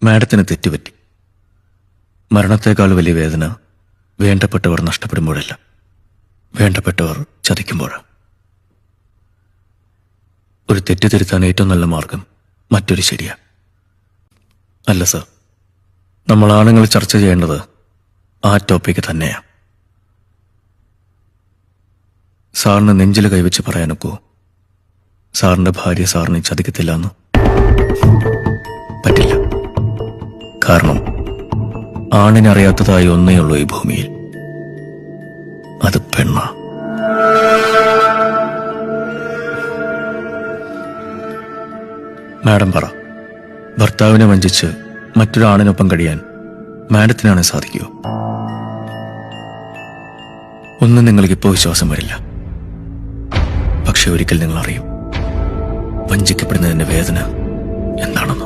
മാഡത്തിന് തെറ്റുപറ്റി. മരണത്തേക്കാൾ വലിയ വേദന വേണ്ടപ്പെട്ടവർ നഷ്ടപ്പെടുമ്പോഴല്ല, വേണ്ടപ്പെട്ടവർ ചതിക്കുമ്പോഴാണ്. ഒരു തെറ്റ് തിരുത്താൻ ഏറ്റവും നല്ല മാർഗം മറ്റൊരു ശരിയാ. അല്ല സർ, നമ്മൾ ആണുങ്ങൾ ചർച്ച ചെയ്യേണ്ടത് ആ ടോപ്പിക്ക് തന്നെയാണ്. സാറിന് നെഞ്ചിൽ കൈവച്ച് പറയാനൊക്കോ സാറിന്റെ ഭാര്യ സാറിനെ ചതിക്കത്തില്ല എന്ന്? പറ്റില്ല. കാരണം ആണിനറിയാത്തതായി ഒന്നേ ഉള്ളൂ ഈ ഭൂമിയിൽ, അത് പെണ്ണ. മാഡം പറ, ഭർത്താവിനെ വഞ്ചിച്ച് മറ്റൊരാണിനൊപ്പം കഴിയാൻ മാഡത്തിനാണ് സാധിക്കുമോ? ഒന്നും നിങ്ങൾക്കിപ്പോൾ വിശ്വാസം വരില്ല. പക്ഷെ ഒരിക്കൽ നിങ്ങൾ അറിയും വഞ്ചിക്കപ്പെടുന്നതിന്റെ വേദന എന്താണെന്ന്.